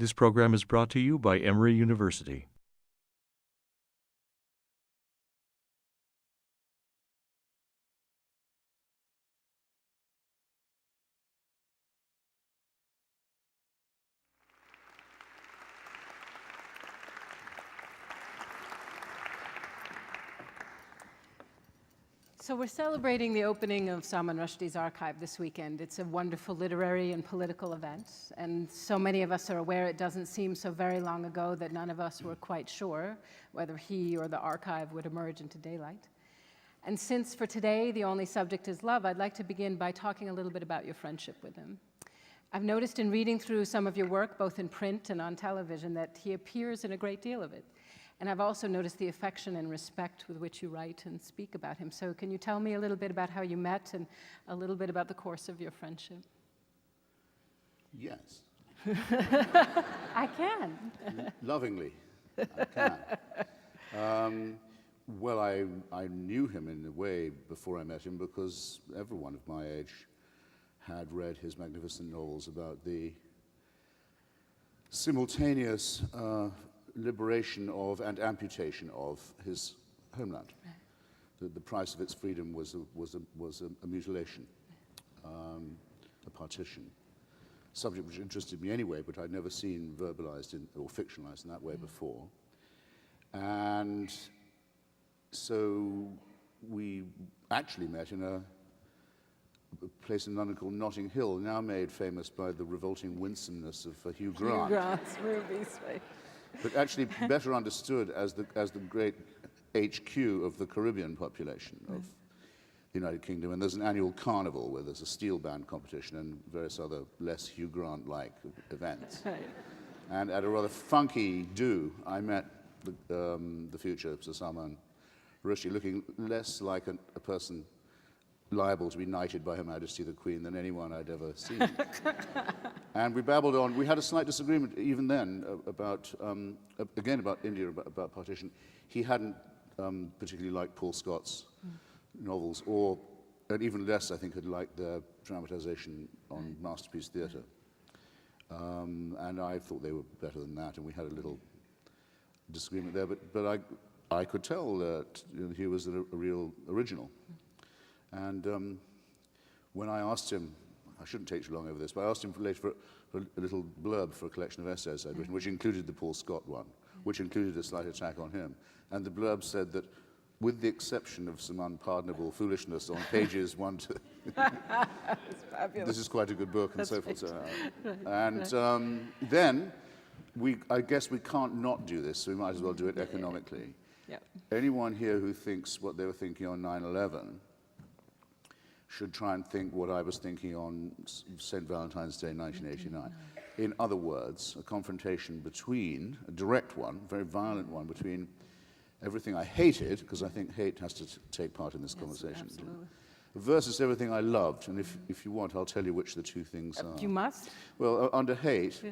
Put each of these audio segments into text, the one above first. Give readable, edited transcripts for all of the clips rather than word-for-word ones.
This program is brought to you by Emory University. So we're celebrating the opening of Salman Rushdie's archive this weekend. It's a wonderful literary and political event, and so many of us are aware it doesn't seem so very long ago that none of us were quite sure whether he or the archive would emerge into daylight. And since for today the only subject is love, I'd like to begin by talking a little bit about your friendship with him. I've noticed in reading through some of your work, both in print and on television, that he appears in a great deal of it. And I've also noticed the affection and respect with which you write and speak about him. So can you tell me a little bit about how you met and a little bit about the course of your friendship? Yes. I can. Lovingly, I can. Well, I knew him in a way before I met him because everyone of my age had read his magnificent novels about the simultaneous liberation of and amputation of his homeland. The price of its freedom was a mutilation, a partition. Subject which interested me anyway, but I'd never seen verbalized or fictionalized in that way before. And so we actually met in a place in London called Notting Hill, now made famous by the revolting winsomeness of Hugh Grant. Hugh Grant's movies, right. But actually better understood as the great HQ of the Caribbean population of the United Kingdom. And there's an annual carnival where there's a steel band competition and various other less Hugh Grant-like events. Right. And at a rather funky do, I met the future Sir Salman Rushdie, looking less like a person liable to be knighted by Her Majesty the Queen than anyone I'd ever seen. And we babbled on. We had a slight disagreement even then about, again, about India, about partition. He hadn't particularly liked Paul Scott's novels, and even less, I think, had liked their dramatization on Masterpiece Theatre. And I thought they were better than that, and we had a little disagreement there. But I could tell that he was a real original. And when I asked him, I shouldn't take too long over this, but I asked him later for a little blurb for a collection of essays I'd written, which included the Paul Scott one, which included a slight attack on him. And the blurb said that, with the exception of some unpardonable foolishness on pages 1 to... This is quite a good book, and That's so forth. right. And then, I guess we can't not do this, so we might as well do it economically. Yeah. Anyone here who thinks what they were thinking on 9/11 should try and think what I was thinking on St. Valentine's Day, 1989. In other words, a confrontation between, a direct one, a very violent one, between everything I hated, because I think hate has to take part in this conversation, Absolutely. versus everything I loved. And if you want, I'll tell you which the two things are. You must. Well, under hate,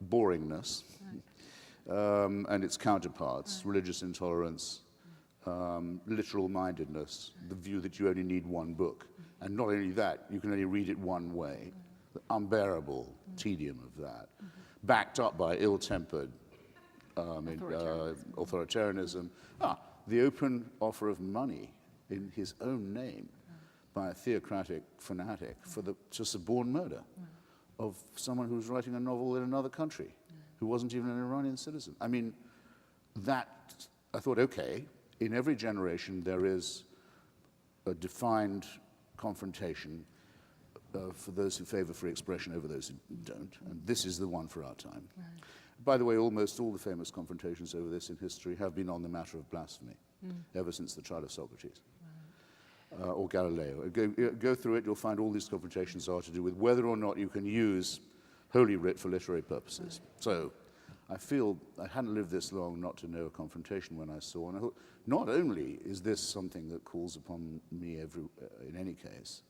boringness, and its counterparts, religious intolerance, literal-mindedness, the view that you only need one book. And not only that, you can only read it one way. The unbearable tedium of that. Backed up by ill-tempered authoritarianism. The open offer of money in his own name by a theocratic fanatic for the just a born murder of someone who was writing a novel in another country, who wasn't even an Iranian citizen. I mean, that, I thought, okay, in every generation there is a defined confrontation for those who favor free expression over those who don't, and this is the one for our time. Right. By the way, almost all the famous confrontations over this in history have been on the matter of blasphemy, ever since the trial of Socrates. Or Galileo. Go through it, you'll find all these confrontations are to do with whether or not you can use Holy Writ for literary purposes. Right. So, I feel I hadn't lived this long not to know a confrontation when I saw, and I thought, not only is this something that calls upon me in any case,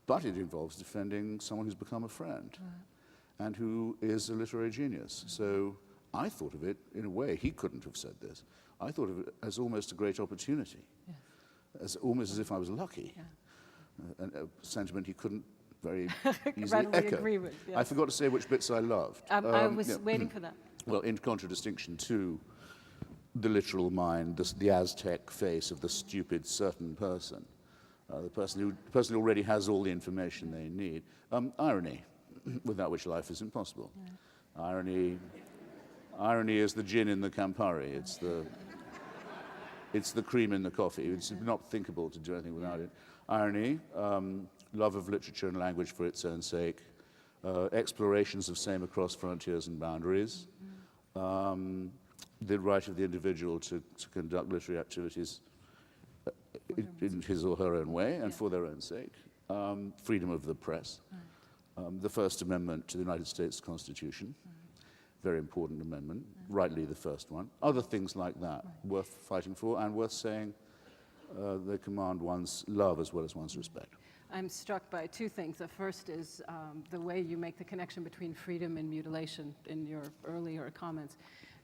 but it involves defending someone who's become a friend and who is a literary genius. So I thought of it in a way, he couldn't have said this, I thought of it as almost a great opportunity, almost as if I was lucky, a sentiment he couldn't very easily Readily echo. agree with, yes. I forgot to say which bits I loved. I was waiting for that. Well, in contradistinction to the literal mind, the Aztec face of the stupid certain person, the person who already has all the information they need. Irony, without which life is impossible. Yeah. Irony is the gin in the Campari. It's the cream in the coffee. It's not thinkable to do anything without it. Irony, love of literature and language for its own sake, explorations of same across frontiers and boundaries, the right of the individual to conduct literary activities in his or her own way and for their own sake, freedom of the press, the First Amendment to the United States Constitution, very important amendment, rightly the first one, other things like that, worth fighting for and worth saying they command one's love as well as one's respect. I'm struck by two things. The first is the way you make the connection between freedom and mutilation in your earlier comments.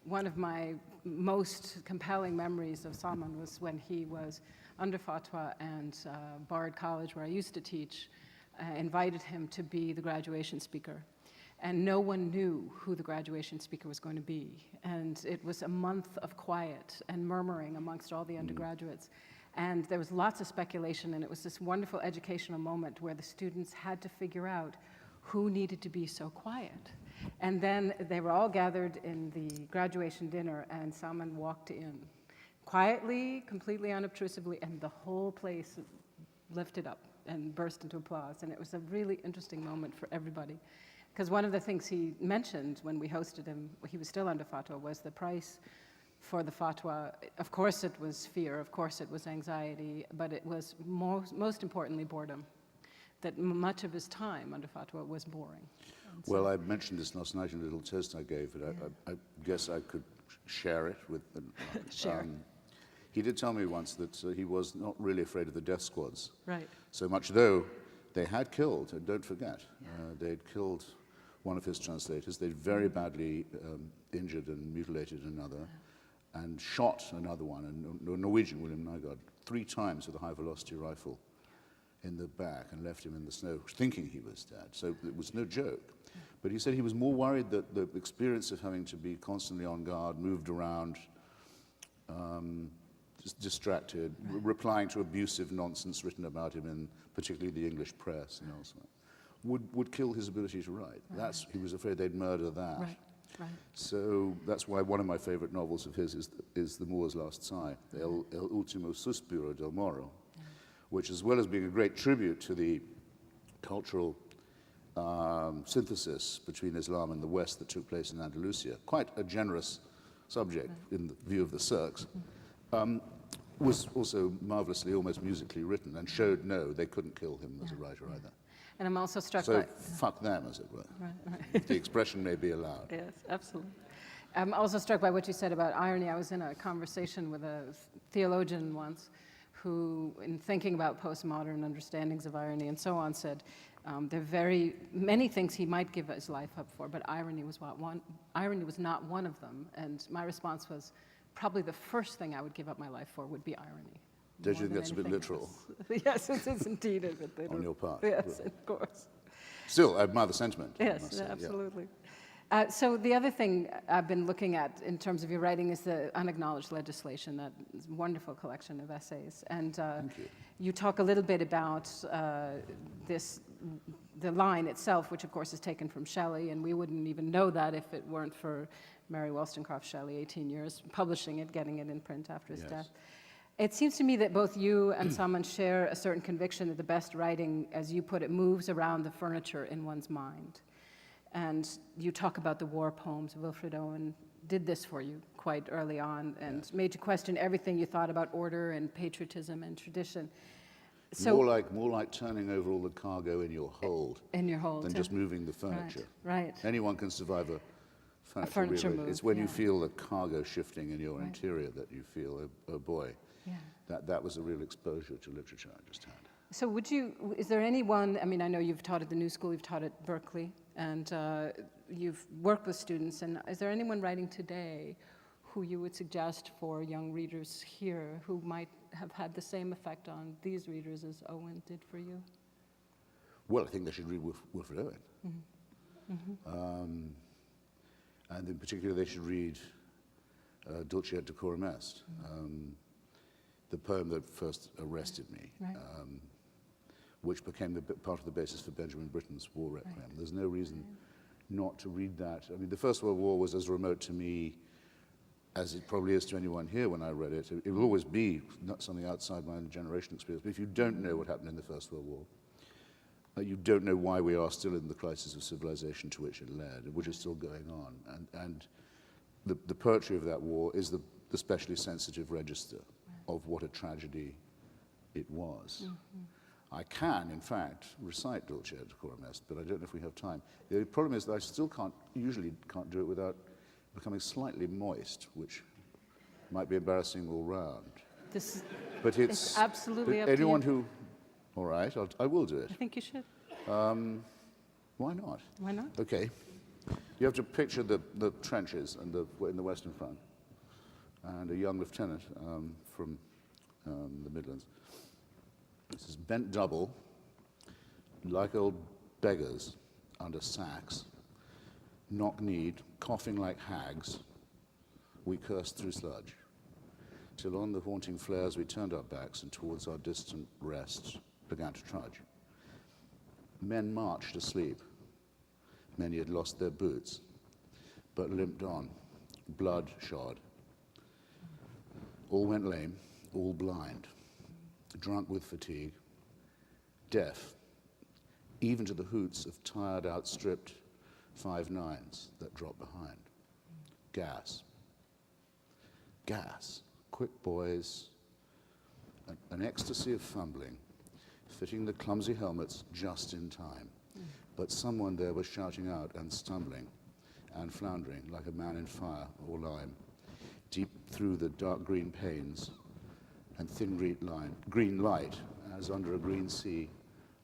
One of my most compelling memories of Salman was when he was under fatwa, and Bard College, where I used to teach, invited him to be the graduation speaker. And no one knew who the graduation speaker was going to be. And it was a month of quiet and murmuring amongst all the undergraduates. And there was lots of speculation, and it was this wonderful educational moment where the students had to figure out who needed to be so quiet. And then they were all gathered in the graduation dinner, and Salman walked in quietly, completely unobtrusively, and the whole place lifted up and burst into applause. And it was a really interesting moment for everybody. Because one of the things he mentioned when we hosted him, he was still under fatwa, was the price for the fatwa. Of course it was fear, of course it was anxiety, but it was most importantly boredom. That much of his time under fatwa was boring. Well, I mentioned this last night in a little test I gave, but I guess I could share it with... Share. He did tell me once that he was not really afraid of the death squads. Right. So much though they had killed, and don't forget, they'd killed one of his translators, they'd very badly injured and mutilated another, and shot another one, a Norwegian, William Nygaard, 3 times with a high-velocity rifle in the back and left him in the snow, thinking he was dead. So it was no joke. But he said he was more worried that the experience of having to be constantly on guard, moved around, just distracted, replying to abusive nonsense written about him in particularly the English press and elsewhere, would kill his ability to write. He was afraid they'd murder that. Right. Right. So that's why one of my favorite novels of his is The Moor's Last Sigh, El Ultimo Suspiro del Moro, which, as well as being a great tribute to the cultural synthesis between Islam and the West that took place in Andalusia, quite a generous subject in the view of the Turks, was also marvelously, almost musically written, and showed no, they couldn't kill him as a writer either. And I'm also struck So by... fuck them, as it were. Right. The expression may be allowed. Yes, absolutely. I'm also struck by what you said about irony. I was in a conversation with a theologian once who, in thinking about postmodern understandings of irony and so on, said there are very many things he might give his life up for, but irony was not one of them. And my response was, probably the first thing I would give up my life for would be irony. Don't you think that's a bit literal? Yes, it is indeed a bit literal. On your part? Yes, of course. Still, I admire the sentiment. I must Yes, say, absolutely. So the other thing I've been looking at in terms of your writing is the unacknowledged legislation, that wonderful collection of essays. And you talk a little bit about the line itself, which of course is taken from Shelley, and we wouldn't even know that if it weren't for Mary Wollstonecraft Shelley, 18 years, publishing it, getting it in print after his death. It seems to me that both you and Salman share a certain conviction that the best writing, as you put it, moves around the furniture in one's mind. And you talk about the war poems. Wilfred Owen did this for you quite early on and made you question everything you thought about order and patriotism and tradition. So more like turning over all the cargo in your hold. In your hold. Than just moving the furniture. Right. Anyone can survive a furniture move. move. It's when you feel the cargo shifting in your interior that you feel, oh boy, that was a real exposure to literature I just had. So is there anyone, I mean, I know you've taught at the New School, you've taught at Berkeley, and you've worked with students, and is there anyone writing today who you would suggest for young readers here who might have had the same effect on these readers as Owen did for you? Well, I think they should read Wilfred Owen. And in particular, they should read Dulce et Decorum Est, the poem that first arrested me, Right. which became part of the basis for Benjamin Britten's War Requiem. Right. There's no reason not to read that. I mean, the First World War was as remote to me as it probably is to anyone here when I read it. It will always be not something outside my generation experience. But if you don't know what happened in the First World War, you don't know why we are still in the crisis of civilization to which it led, which is still going on. And the poetry of that war is the specially sensitive register of what a tragedy it was. I can, in fact, recite Dulce et Decorum Est, but I don't know if we have time. The problem is that I still usually can't do it without becoming slightly moist, which might be embarrassing all round. But it's absolutely up to anyone you. All right, I will do it. I think you should. Why not? Why not? Okay. You have to picture the trenches and in the Western Front, and a young lieutenant from the Midlands. This is bent double, like old beggars under sacks, knock-kneed, coughing like hags. We cursed through sludge, till on the haunting flares we turned our backs and towards our distant rests began to trudge. Men marched asleep. Many had lost their boots, but limped on, blood-shod. All went lame, all blind, drunk with fatigue, deaf, even to the hoots of tired, outstripped 5-9s that dropped behind. Gas. Gas. Quick boys. An ecstasy of fumbling, fitting the clumsy helmets just in time. But someone there was shouting out and stumbling and floundering like a man in fire or lime, deep through the dark green panes and thin green light, as under a green sea,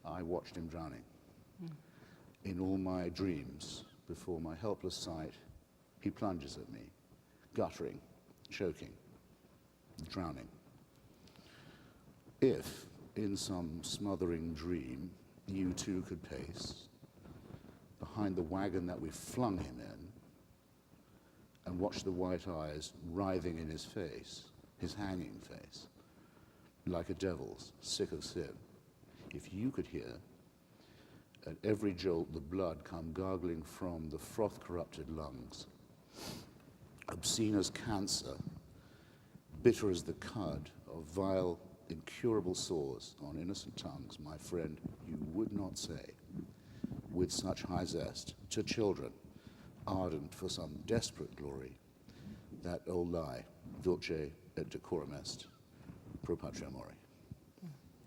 I watched him drowning. In all my dreams, before my helpless sight, he plunges at me, guttering, choking, drowning. If, in some smothering dream, you too could pace behind the wagon that we flung him in and watch the white eyes writhing in his face, his hanging face, like a devil's, sick of sin. If you could hear at every jolt the blood come gargling from the froth-corrupted lungs, obscene as cancer, bitter as the cud of vile, incurable sores on innocent tongues, my friend, you would not say, with such high zest, to children, ardent for some desperate glory, that old lie, dulce et decorum est, pro patria mori.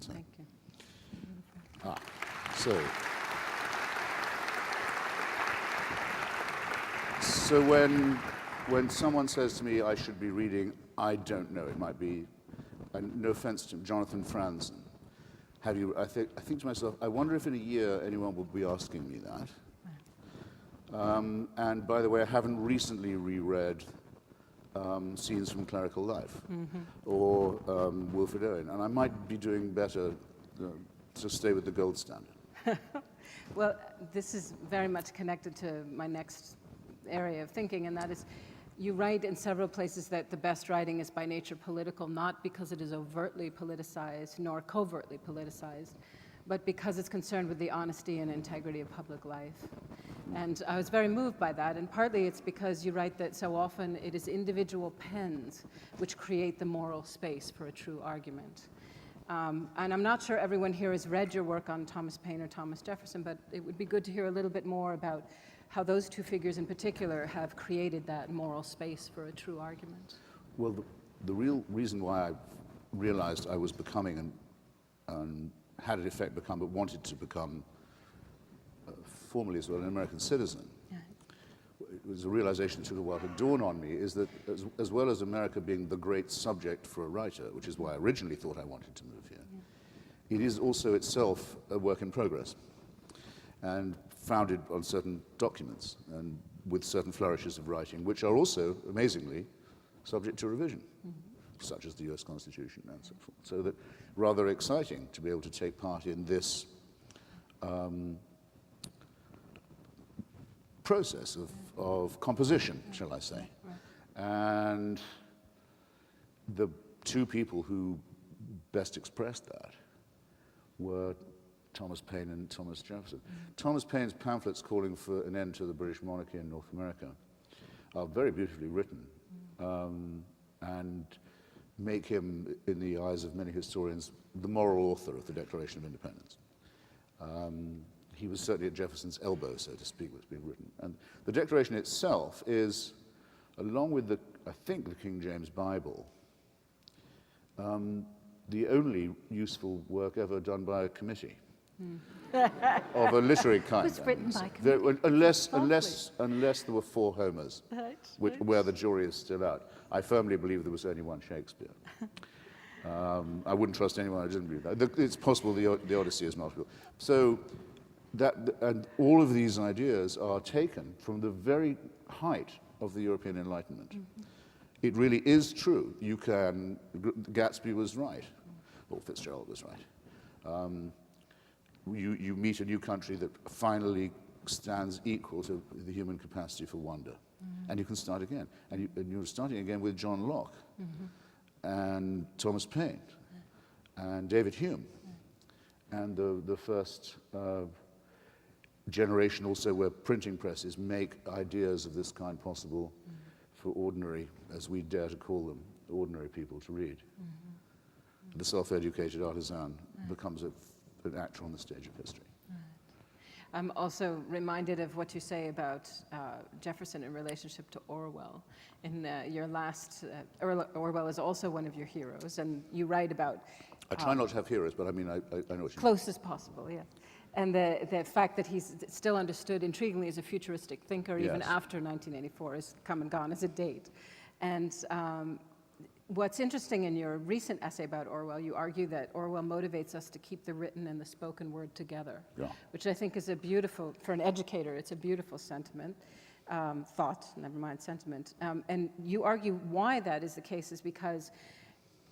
So, Thank you. So when someone says to me I should be reading, I don't know, it might be, no offense to Jonathan Franzen, I think to myself, I wonder if in a year anyone will be asking me that. And by the way, I haven't recently reread Scenes from Clerical Life or Wilfred Owen, and I might be doing better to stay with the gold standard. Well, this is very much connected to my next area of thinking, and that is, you write in several places that the best writing is by nature political, not because it is overtly politicized nor covertly politicized, but because it's concerned with the honesty and integrity of public life. And I was very moved by that, and partly it's because you write that so often it is individual pens which create the moral space for a true argument. And I'm not sure everyone here has read your work on Thomas Paine or Thomas Jefferson, but it would be good to hear a little bit more about how those two figures in particular have created that moral space for a true argument. Well, the real reason why I realized I was becoming and had in effect become, but wanted to become formally as well an American citizen, it was a realization that took a while to dawn on me, is that as well as America being the great subject for a writer, which is why I originally thought I wanted to move here, it is also itself a work in progress and founded on certain documents and with certain flourishes of writing, which are also, amazingly, subject to revision, such as the US Constitution and so forth. So that rather exciting to be able to take part in this process of composition, shall I say. And the two people who best expressed that were Thomas Paine and Thomas Jefferson. Thomas Paine's pamphlets calling for an end to the British monarchy in North America are very beautifully written, and make him, in the eyes of many historians, the moral author of the Declaration of Independence. He was certainly at Jefferson's elbow, so to speak, was being written. And the Declaration itself is, along with I think the King James Bible, the only useful work ever done by a committee of a literary kind. It was written by committee. Unless there were 4 Homers, where the jury is still out. I firmly believe there was only one Shakespeare. I wouldn't trust anyone who didn't believe that. It's possible the Odyssey is not real. So, and all of these ideas are taken from the very height of the European Enlightenment. It really is true. Gatsby was right, or Fitzgerald was right. You meet a new country that finally stands equal to the human capacity for wonder. And you can start again. And you're starting again with John Locke, and Thomas Paine, and David Hume, and the first generation also where printing presses make ideas of this kind possible for ordinary, as we dare to call them, ordinary people to read. The self-educated artisan becomes an actor on the stage of history. I'm also reminded of what you say about Jefferson in relationship to Orwell. In your last, Orwell is also one of your heroes, and you write about... I try not to have heroes, but I mean, I know what you mean. Close as possible, yeah. And the fact that he's still understood intriguingly as a futuristic thinker, even after 1984 has come and gone as a date. And what's interesting in your recent essay about Orwell, you argue that Orwell motivates us to keep the written and the spoken word together, which I think is a beautiful, for an educator, it's a beautiful sentiment, thought, never mind sentiment. And you argue why that is the case is because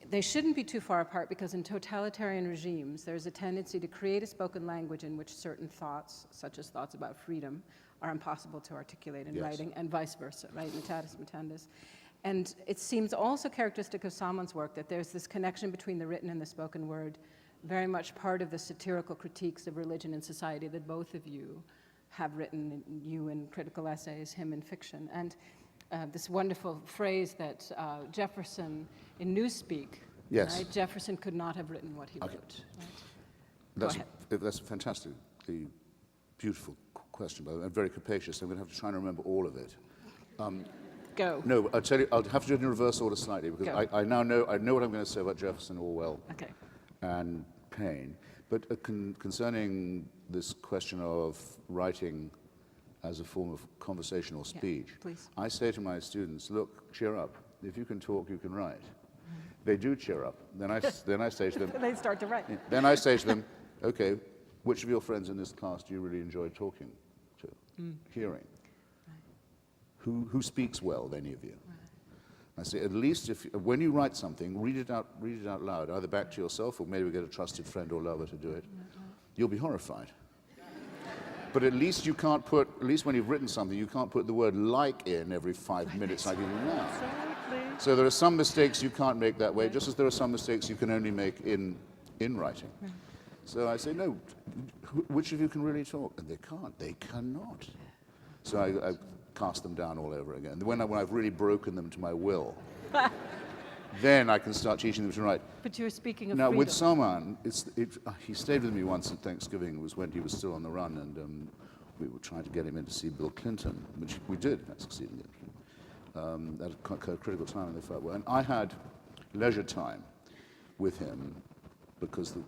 they shouldn't be too far apart, because in totalitarian regimes, there's a tendency to create a spoken language in which certain thoughts, such as thoughts about freedom, are impossible to articulate in writing, and vice versa, right? Mutatis mutandis. And it seems also characteristic of Salman's work that there's this connection between the written and the spoken word, very much part of the satirical critiques of religion and society that both of you have written, you in critical essays, him in fiction. And this wonderful phrase that Jefferson, in Newspeak, right? Jefferson could not have written what he wrote. Right? That's a fantastically beautiful question, by the way, and very capacious. I'm going to have to try and remember all of it. Go. No, I'll tell you, I'll have to do it in reverse order slightly, because I now know what I'm going to say about Jefferson, Orwell, and Paine. But concerning this question of writing as a form of conversational speech, I say to my students, look, cheer up. If you can talk, you can write. They do cheer up. Then I say to them... They start to write. Then I say to them, okay, which of your friends in this class do you really enjoy talking to, hearing? Who speaks well, any of you? I say, at least when you write something, read it out loud, either back to yourself or maybe get a trusted friend or lover to do it. You'll be horrified. But at least when you've written something, you can't put the word like in every 5 minutes like you do now. So there are some mistakes you can't make that way, just as there are some mistakes you can only make in writing. So I say, no, which of you can really talk? And they can't, they cannot. So I cast them down all over again. When I've really broken them to my will, then I can start teaching them to write. But you're speaking of now, freedom. with Salman, he stayed with me once at Thanksgiving. It was when he was still on the run, and we were trying to get him in to see Bill Clinton, which we did succeed in getting at a critical time in the fight. And I had leisure time with him because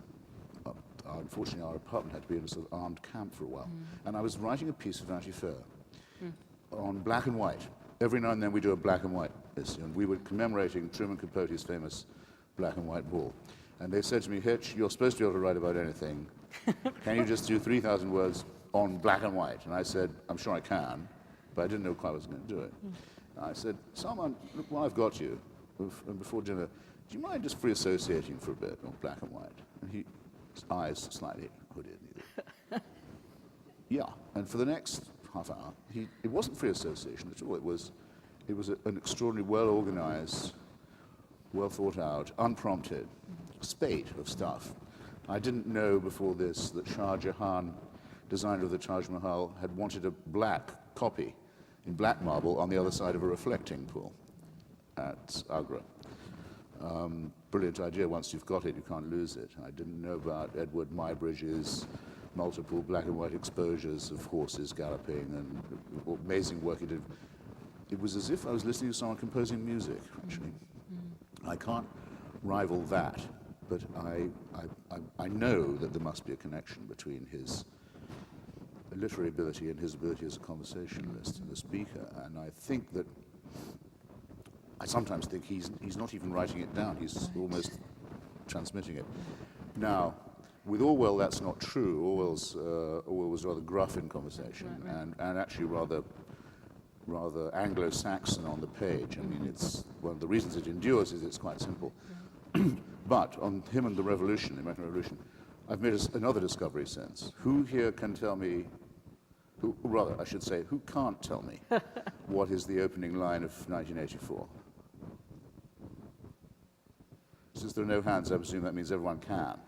unfortunately our apartment had to be in a sort of armed camp for a while. And I was writing a piece of Vanity Fair on black and white. Every now and then we do a black and white issue, and we were commemorating Truman Capote's famous black and white ball. And they said to me, Hitch, you're supposed to be able to write about anything. Can you just do 3,000 words on black and white? And I said, I'm sure I can, but I didn't know quite I was going to do it. And I said, Salman, look, while I've got you, before dinner, do you mind just free associating for a bit on black and white? And his eyes slightly hooded. Yeah, and for the next half hour, it wasn't free association at all. It was an extraordinarily well-organized, well-thought-out, unprompted spate of stuff. I didn't know before this that Shah Jahan, designer of the Taj Mahal, had wanted a black copy in black marble on the other side of a reflecting pool at Agra. Brilliant idea. Once you've got it, you can't lose it. I didn't know about Edward Muybridge's multiple black and white exposures of horses galloping and amazing work he did. It was as if I was listening to someone composing music, actually. I can't rival that, but I know that there must be a connection between his literary ability and his ability as a conversationalist and a speaker. And I think that, I sometimes think he's not even writing it down, he's almost transmitting it. Now, with Orwell, that's not true. Orwell was rather gruff in conversation and actually rather Anglo-Saxon on the page. I mean, it's one of the reasons it endures is it's quite simple. But on him and the revolution, the American Revolution, I've made another discovery since. Who here can tell me, I should say, who can't tell me what is the opening line of 1984? Since there are no hands, I presume that means everyone can.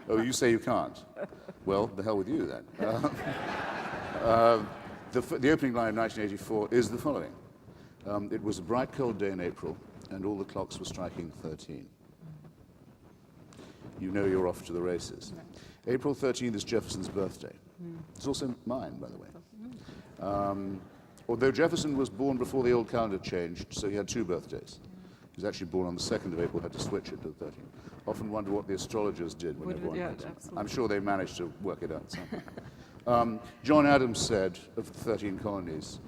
Oh, you say you can't? Well, the hell with you then. The opening line of 1984 is the following. It was a bright, cold day in April, and all the clocks were striking 13. You know you're off to the races. April 13th is Jefferson's birthday. It's also mine, by the way. Although Jefferson was born before the old calendar changed, so he had two birthdays. He was actually born on the 2nd of April, had to switch it to the 13th. Often wonder what the astrologers did when everyone had it. I'm sure they managed to work it out somehow. John Adams said of the 13 colonies,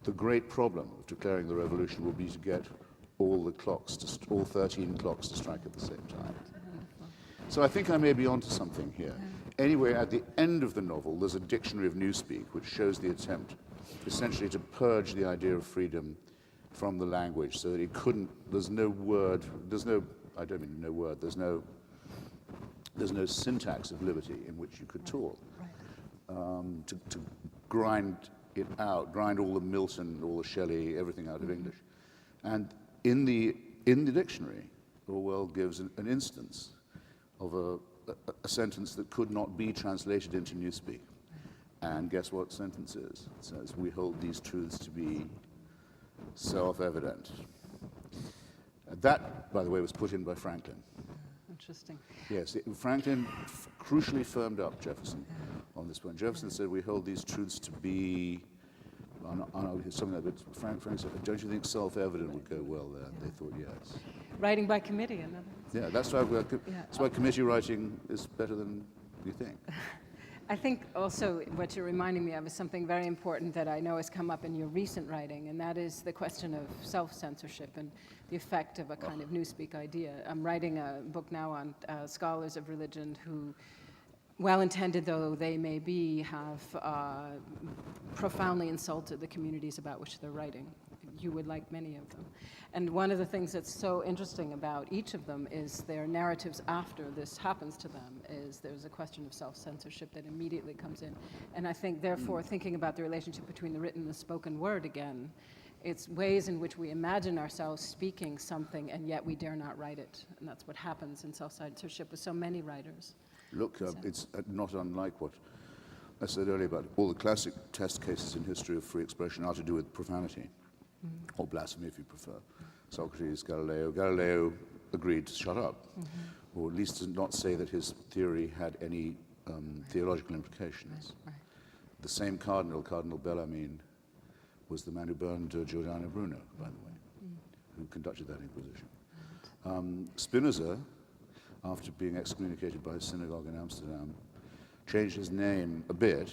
the great problem of declaring the revolution will be to get all 13 clocks to strike at the same time. So I think I may be onto something here. Anyway, at the end of the novel, there's a dictionary of Newspeak, which shows the attempt essentially to purge the idea of freedom from the language so that it couldn't, there's no syntax of liberty in which you could talk. To grind it out, grind all the Milton, all the Shelley, everything out of English. And in the dictionary, Orwell gives an instance of a sentence that could not be translated into Newspeak. And guess what sentence is? It says, we hold these truths to be self-evident. That, by the way, was put in by Franklin. Interesting. Yes, Franklin crucially firmed up Jefferson on this point. Jefferson said, we hold these truths to be, something like that, but Frank said, don't you think self-evident would go well there? They thought, yes. Writing by committee, in other words. Yeah, that's why committee writing is better than you think. I think also what you're reminding me of is something very important that I know has come up in your recent writing, and that is the question of self-censorship and the effect of a kind of Newspeak idea. I'm writing a book now on scholars of religion who, well-intended though they may be, have profoundly insulted the communities about which they're writing. You would like many of them. And one of the things that's so interesting about each of them is their narratives after this happens to them is there's a question of self-censorship that immediately comes in. And I think, therefore, thinking about the relationship between the written and the spoken word again, it's ways in which we imagine ourselves speaking something and yet we dare not write it. And that's what happens in self-censorship with so many writers. Look, it's not unlike what I said earlier about all the classic test cases in history of free expression are to do with profanity. Or blasphemy, if you prefer. Socrates, Galileo. Galileo agreed to shut up, or at least to not say that his theory had any theological implications. The same cardinal, Cardinal Bellarmine, was the man who burned Giordano Bruno, by the way, who conducted that inquisition. Spinoza, after being excommunicated by his synagogue in Amsterdam, changed his name a bit,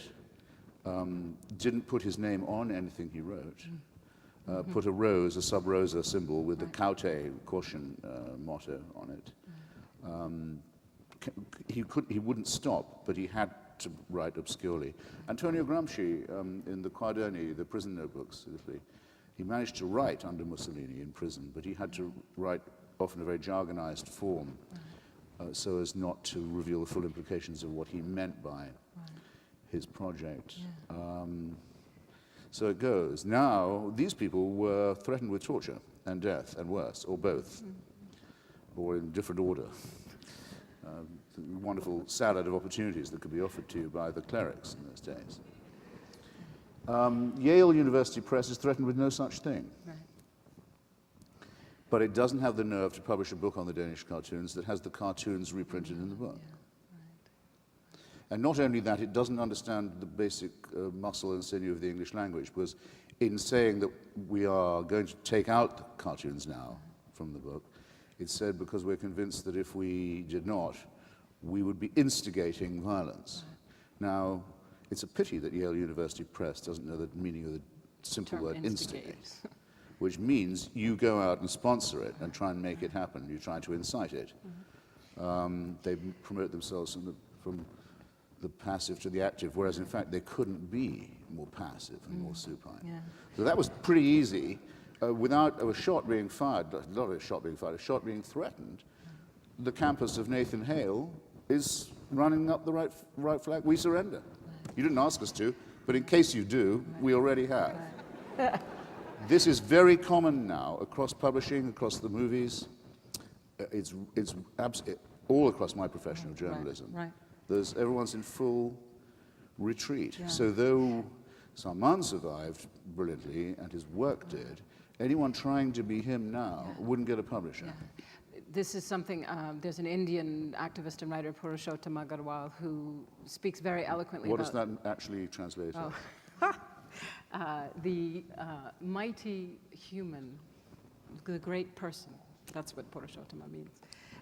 didn't put his name on anything he wrote, put a rose, a sub rosa symbol with the caute, caution motto on it. He wouldn't stop, but he had to write obscurely. Antonio Gramsci, in the Quaderni, the prison notebooks of Italy, he managed to write under Mussolini in prison, but he had to write often a very jargonized form so as not to reveal the full implications of what he meant by his project. So it goes. Now, these people were threatened with torture and death and worse, or both, or in different order. Wonderful salad of opportunities that could be offered to you by the clerics in those days. Yale University Press is threatened with no such thing. Right. But it doesn't have the nerve to publish a book on the Danish cartoons that has the cartoons reprinted in the book. And not only that, it doesn't understand the basic muscle and sinew of the English language, because in saying that we are going to take out the cartoons now from the book, it said because we're convinced that if we did not, we would be instigating violence. Now, it's a pity that Yale University Press doesn't know the meaning of the simple word instigate, which means you go out and sponsor it and try and make it happen. You try to incite it. They promote themselves from the passive to the active, whereas in fact they couldn't be more passive and more supine. Yeah. So that was pretty easy. Without a shot being fired, not a shot being fired, a shot being threatened, the campus of Nathan Hale is running up the right flag. We surrender. You didn't ask us to, but in case you do, we already have. This is very common now across publishing, across the movies. It's all across my profession of journalism. Right. Everyone's in full retreat. Yeah. So though Salman survived brilliantly and his work did, anyone trying to be him now wouldn't get a publisher. Yeah. This is something, there's an Indian activist and writer, Purushottam Agarwal, who speaks very eloquently What about... does that actually translate to? The mighty human, the great person. That's what Purushottam means.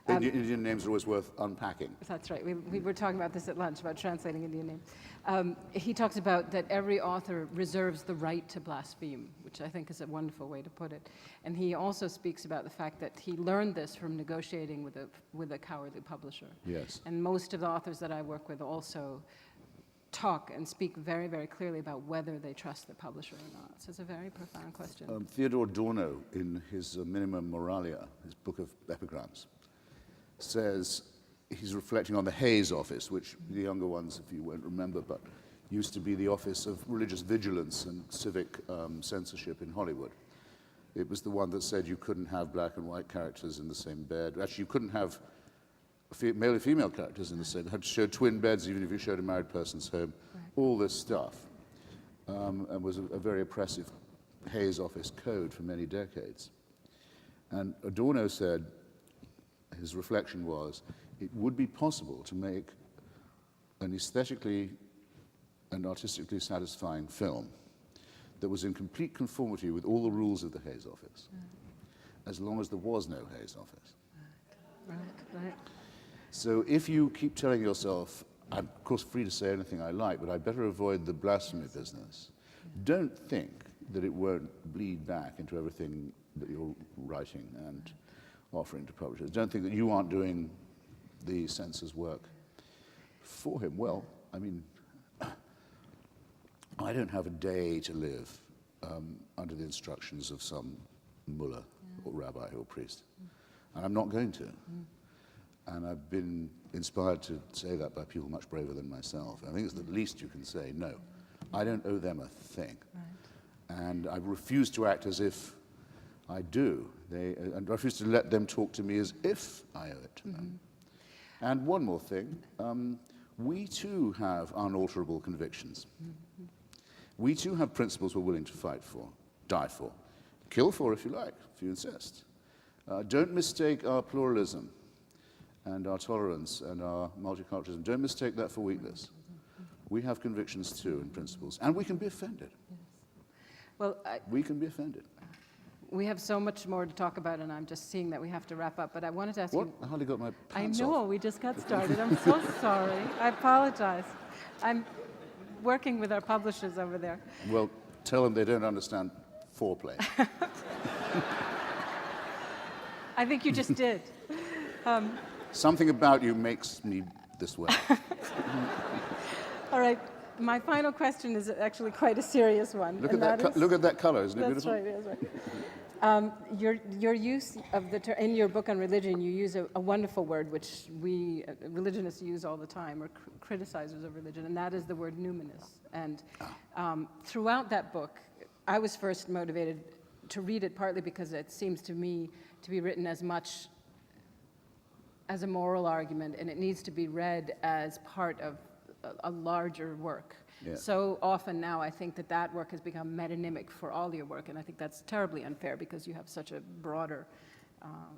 Indian names are always worth unpacking. That's right. We were talking about this at lunch, about translating Indian names. He talks about that every author reserves the right to blaspheme, which I think is a wonderful way to put it. And he also speaks about the fact that he learned this from negotiating with a cowardly publisher. Yes. And most of the authors that I work with also talk and speak very, very clearly about whether they trust the publisher or not. So it's a very profound question. Theodore Adorno, in his Minimum Moralia, his book of epigrams, says he's reflecting on the Hayes office, which the younger ones, if you won't remember, but used to be the office of religious vigilance and civic censorship in Hollywood. It was the one that said you couldn't have black and white characters in the same bed. Actually, you couldn't have male and female characters in the same. You had to show twin beds even if you showed a married person's home. Right. All this stuff, and was a very oppressive Hayes office code for many decades. And Adorno said, his reflection was, it would be possible to make an aesthetically and artistically satisfying film that was in complete conformity with all the rules of the Hayes office, as long as there was no Hayes office. Right. So if you keep telling yourself, I'm of course free to say anything I like, but I better avoid the blasphemy business, don't think that it won't bleed back into everything that you're writing and offering to publishers. Don't think that you aren't doing the censor's work for him. Well, I mean, I don't have a day to live under the instructions of some mullah or rabbi or priest, and I'm not going to. And I've been inspired to say that by people much braver than myself. I think it's the least you can say. No, I don't owe them a thing. Right. And I refuse to act as if I do. And I refuse to let them talk to me as if I owe it to them. And one more thing, we too have unalterable convictions. We too have principles we're willing to fight for, die for, kill for if you like, if you insist. Don't mistake our pluralism and our tolerance and our multiculturalism. Don't mistake that for weakness. We have convictions too and principles, and we can be offended. Yes. Well, we can be offended. We have so much more to talk about, and I'm just seeing that we have to wrap up, but I wanted to ask you... I hardly got my pants I know, off. we just got started. I'm so sorry. I apologize. I'm working with our publishers over there. Well, tell them they don't understand foreplay. I think you just did. Something about you makes me this way. All right. My final question is actually quite a serious one. Look at that color, isn't it that's beautiful? Right, that's right. Your use of the term, in your book on religion, you use a wonderful word which we religionists use all the time, or criticizers of religion, and that is the word numinous. And throughout that book, I was first motivated to read it partly because it seems to me to be written as much as a moral argument, and it needs to be read as part of a larger work. Yeah. So often now I think that work has become metonymic for all your work, and I think that's terribly unfair because you have such a broader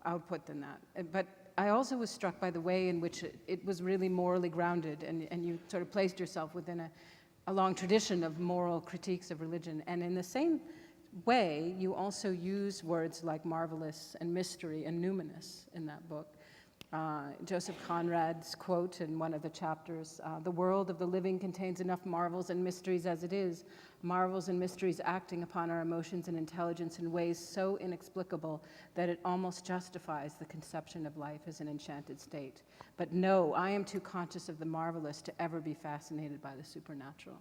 output than that. But I also was struck by the way in which it was really morally grounded, and you sort of placed yourself within a long tradition of moral critiques of religion. And in the same way, you also use words like marvelous and mystery and numinous in that book. Joseph Conrad's quote in one of the chapters, "The world of the living contains enough marvels and mysteries as it is, marvels and mysteries acting upon our emotions and intelligence in ways so inexplicable that it almost justifies the conception of life as an enchanted state. But no, I am too conscious of the marvelous to ever be fascinated by the supernatural."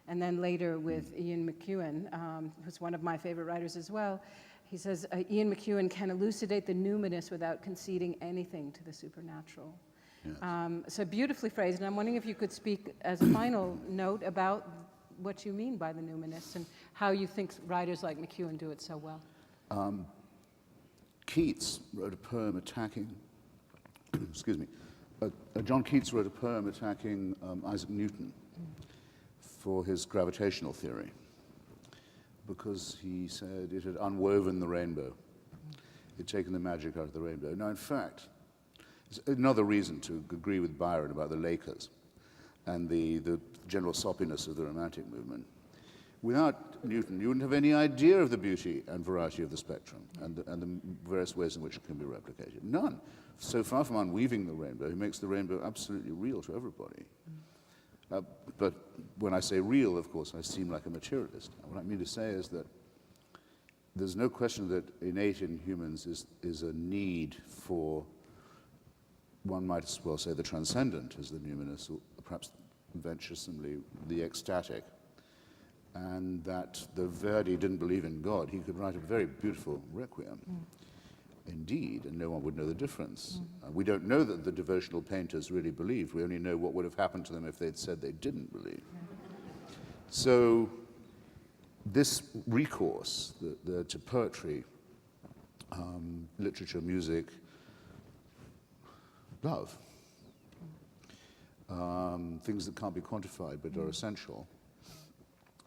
And then later with Ian McEwan, who's one of my favorite writers as well, he says, Ian McEwan can elucidate the numinous without conceding anything to the supernatural. Yes. So beautifully phrased, and I'm wondering if you could speak as a final note about what you mean by the numinous and how you think writers like McEwan do it so well. Keats wrote a poem attacking, excuse me, John Keats wrote a poem attacking Isaac Newton for his gravitational theory, because he said it had unwoven the rainbow. It had taken the magic out of the rainbow. Now, in fact, it's another reason to agree with Byron about the Lakers and the general soppiness of the Romantic movement. Without Newton, you wouldn't have any idea of the beauty and variety of the spectrum and the various ways in which it can be replicated. None. So far from unweaving the rainbow, he makes the rainbow absolutely real to everybody. But when I say real, of course, I seem like a materialist. What I mean to say is that there's no question that innate in humans is a need for, one might as well say, the transcendent as the numinous, or perhaps venturesomely the ecstatic. And that though Verdi didn't believe in God, he could write a very beautiful requiem. Indeed, and no one would know the difference. We don't know that the devotional painters really believed. We only know what would have happened to them if they'd said they didn't believe. So this recourse to poetry, literature, music, love, things that can't be quantified but are essential,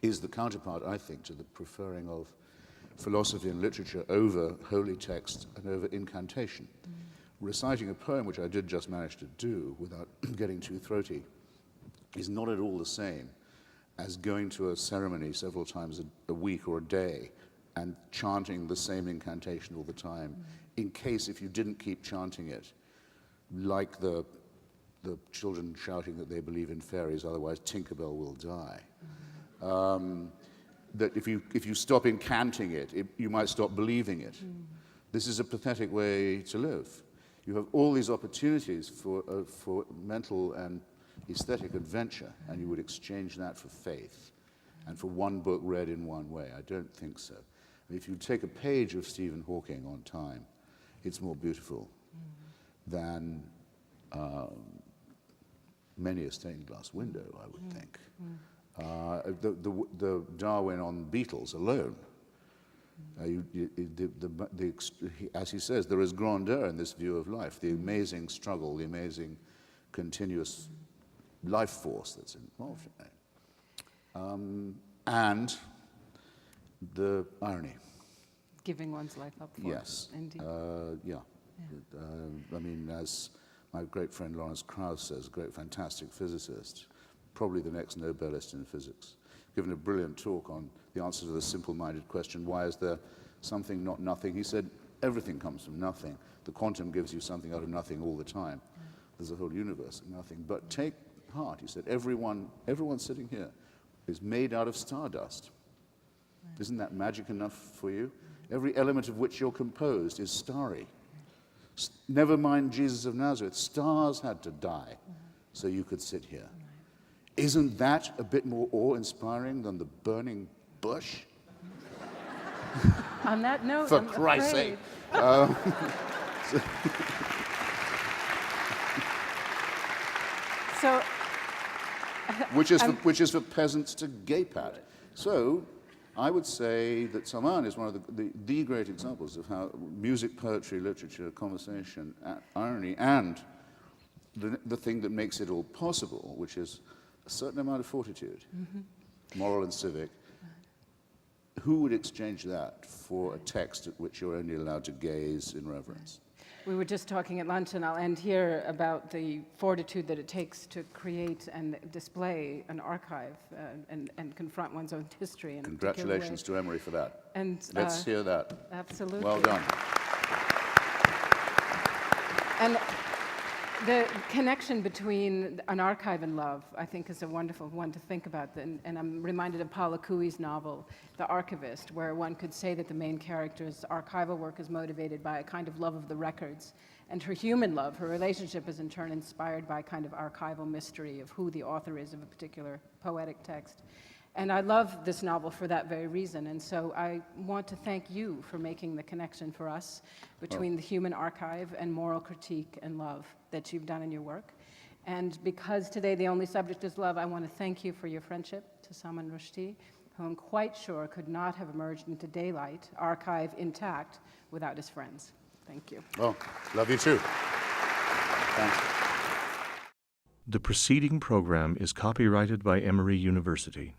is the counterpart, I think, to the preferring of philosophy and literature over holy text and over incantation. Reciting a poem, which I did just manage to do without getting too throaty, is not at all the same as going to a ceremony several times a week or a day and chanting the same incantation all the time, in case if you didn't keep chanting it, like the children shouting that they believe in fairies, otherwise Tinkerbell will die. That if you stop incanting it, you might stop believing it. This is a pathetic way to live. You have all these opportunities for mental and aesthetic adventure, and you would exchange that for faith and for one book read in one way. I don't think so. If you take a page of Stephen Hawking on time, it's more beautiful than many a stained glass window, I would think. The Darwin on Beetles alone, as he says, there is grandeur in this view of life, the amazing struggle, the amazing continuous life force that's involved in it. And the irony. Giving one's life up for. Yes. Indeed. I mean, as my great friend Lawrence Krauss says, a great, fantastic physicist, probably the next Nobelist in physics, given a brilliant talk on the answer to the simple-minded question, why is there something, not nothing? He said, everything comes from nothing. The quantum gives you something out of nothing all the time. There's a whole universe of nothing. But take heart, he said, everyone sitting here is made out of stardust. Isn't that magic enough for you? Every element of which you're composed is starry. Never mind Jesus of Nazareth. Stars had to die so you could sit here. Isn't that a bit more awe-inspiring than the burning bush? On that note, For I'm Christ's afraid. sake. So, Which is for peasants to gape at. So, I would say that Salman is one of the great examples of how music, poetry, literature, conversation, irony, and the thing that makes it all possible, which is a certain amount of fortitude, moral and civic. Who would exchange that for a text at which you're only allowed to gaze in reverence? we were just talking at lunch, and I'll end here, about the fortitude that it takes to create and display an archive and confront one's own history in a particular way. Congratulations to Emery for that. And, Let's hear that. Absolutely. Well done. And the connection between an archive and love, I think, is a wonderful one to think about. And I'm reminded of Paula Cooey's novel, The Archivist, where one could say that the main character's archival work is motivated by a kind of love of the records. And her human love, her relationship, is in turn inspired by a kind of archival mystery of who the author is of a particular poetic text. And I love this novel for that very reason. And so I want to thank you for making the connection for us between the human archive and moral critique and love that you've done in your work. And because today the only subject is love, I want to thank you for your friendship to Salman Rushdie, who I'm quite sure could not have emerged into daylight, archive intact, without his friends. Thank you. Well, love you too. Thanks. The preceding program is copyrighted by Emory University.